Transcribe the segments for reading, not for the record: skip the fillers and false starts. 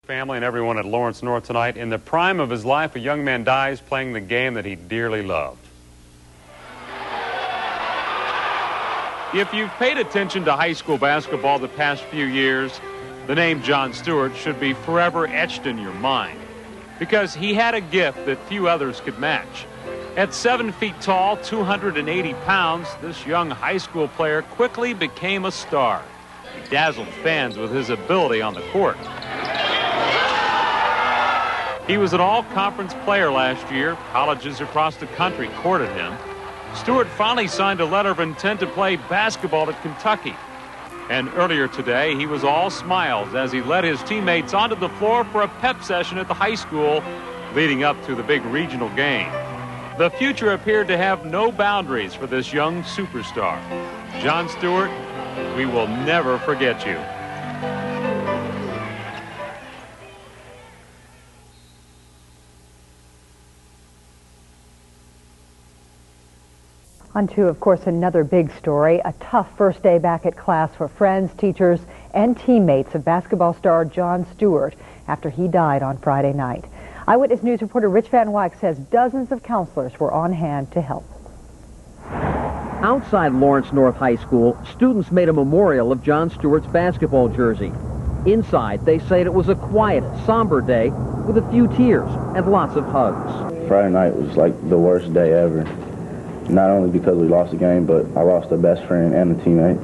Family and everyone at Lawrence North tonight. In the prime of his life, a young man dies playing the game that he dearly loved. If you've paid attention to high school basketball the past few years, the name Jon Stewart should be forever etched in your mind, because he had a gift that few others could match. At 7 feet tall, 280 pounds, this young high school player quickly became a star. He dazzled fans with his ability on the court. He was an all-conference player last year. Colleges across the country courted him. Stewart finally signed a letter of intent to play basketball at Kentucky. And earlier today, he was all smiles as he led his teammates onto the floor for a pep session at the high school leading up to the big regional game. The future appeared to have no boundaries for this young superstar. Jon Stewart, we will never forget you. On to, of course, another big story, a tough first day back at class for friends, teachers, and teammates of basketball star Jon Stewart after he died on Friday night. Eyewitness News reporter Rich Van Wyck says dozens of counselors were on hand to help. Outside Lawrence North High School, students made a memorial of Jon Stewart's basketball jersey. Inside, they say it was a quiet, somber day with a few tears and lots of hugs. Friday night was like the worst day ever. Not only because we lost the game, but I lost a best friend and a teammate.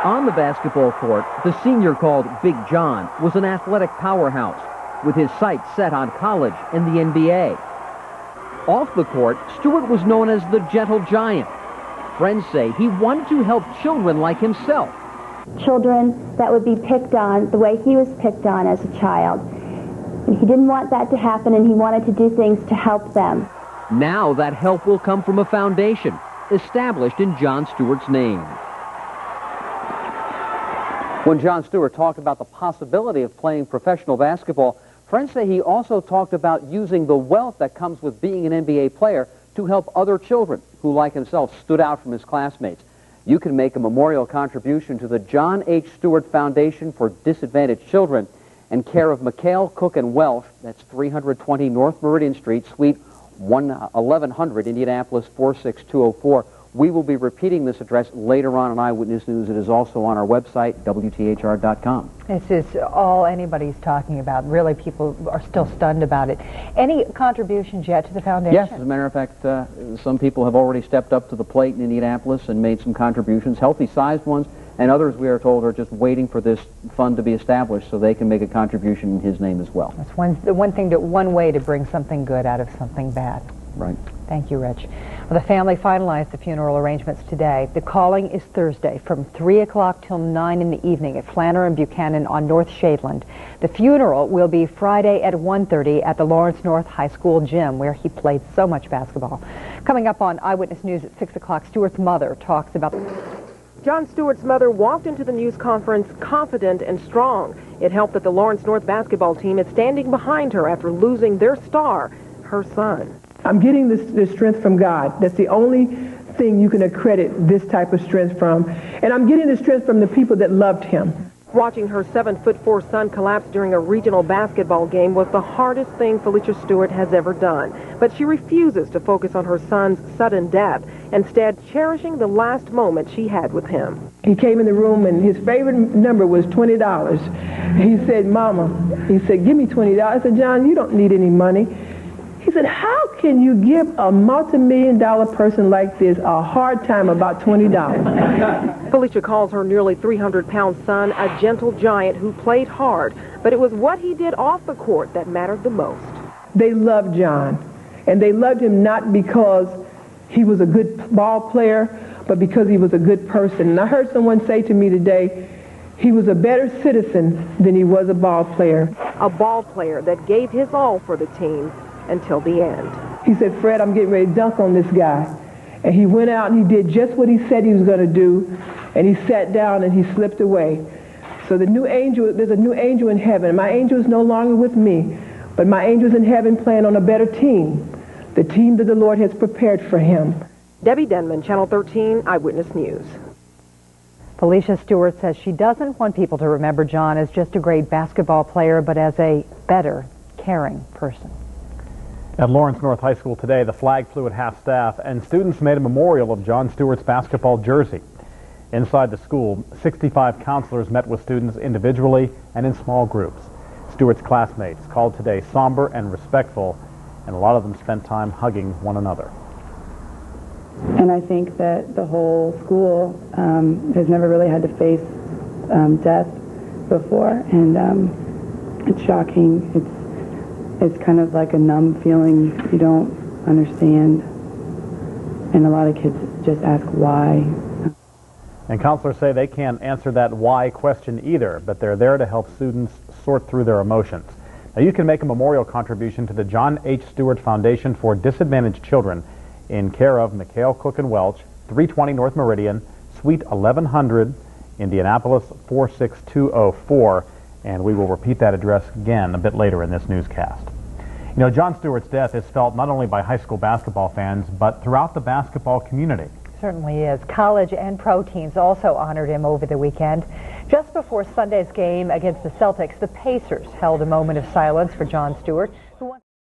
On the basketball court, the senior called Big John was an athletic powerhouse with his sights set on college and the NBA. Off the court, Stewart was known as the gentle giant. Friends say he wanted to help children like himself. Children that would be picked on the way he was picked on as a child. And he didn't want that to happen, and he wanted to do things to help them. Now that help will come from a foundation established in Jon Stewart's name. When Jon Stewart talked about the possibility of playing professional basketball, friends say he also talked about using the wealth that comes with being an NBA player to help other children who, like himself, stood out from his classmates. You can make a memorial contribution to the John H. Stewart Foundation for Disadvantaged Children and care of McHale, Cook, and Welsh. That's 320 North Meridian Street, Suite 1100, Indianapolis 46204. We will be repeating this address later on Eyewitness News. It is also on our website, WTHR.com. This is all anybody's talking about. Really, people are still stunned about it. Any contributions yet to the foundation? Yes, as a matter of fact, some people have already stepped up to the plate in Indianapolis and made some contributions, healthy-sized ones, and others, we are told, are just waiting for this fund to be established so they can make a contribution in his name as well. That's one way to bring something good out of something bad. Right. Thank you, Rich. Well, the family finalized the funeral arrangements today. The calling is Thursday from 3 o'clock till 9 in the evening at Flanner and Buchanan on North Shadeland. The funeral will be Friday at 1:30 at the Lawrence North High School gym, where he played so much basketball. Coming up on Eyewitness News at 6 o'clock, Stewart's mother talks about... Jon Stewart's mother walked into the news conference confident and strong. It helped that the Lawrence North basketball team is standing behind her after losing their star, her son. I'm getting this strength from God. That's the only thing you can accredit this type of strength from. And I'm getting the strength from the people that loved him. Watching her 7'4" son collapse during a regional basketball game was the hardest thing Felicia Stewart has ever done. But she refuses to focus on her son's sudden death, instead cherishing the last moment she had with him. He came in the room and his favorite number was $20. He said, Mama, he said, give me $20. I said, John, you don't need any money. He said, how can you give a multi-million-dollar person like this a hard time about $20? Felicia calls her nearly 300-pound son a gentle giant who played hard, but it was what he did off the court that mattered the most. They loved John, and they loved him not because he was a good ball player, but because he was a good person. And I heard someone say to me today, he was a better citizen than he was a ball player. A ball player that gave his all for the team until the end. He said, Fred, I'm getting ready to dunk on this guy. And he went out and he did just what he said he was going to do, and he sat down and he slipped away. So there's a new angel in heaven. My angel is no longer with me, but my angel's in heaven playing on a better team, the team that the Lord has prepared for him. Debbie Denman, Channel 13, Eyewitness News. Felicia Stewart says she doesn't want people to remember John as just a great basketball player, but as a better, caring person. At Lawrence North High School today, the flag flew at half-staff, and students made a memorial of John Stewart's basketball jersey. Inside the school, 65 counselors met with students individually and in small groups. Stewart's classmates called today somber and respectful, and a lot of them spent time hugging one another. And I think that the whole school has never really had to face death before, and it's shocking. It's kind of like a numb feeling you don't understand, and a lot of kids just ask why. And counselors say they can't answer that why question either, but they're there to help students sort through their emotions. Now, you can make a memorial contribution to the John H. Stewart Foundation for Disadvantaged Children in care of McHale, Cook & Welch, 320 North Meridian, Suite 1100, Indianapolis 46204. And we will repeat that address again a bit later in this newscast. You know, John Stewart's death is felt not only by high school basketball fans, but throughout the basketball community. Certainly is. College and pro teams also honored him over the weekend. Just before Sunday's game against the Celtics, the Pacers held a moment of silence for John Stewart, who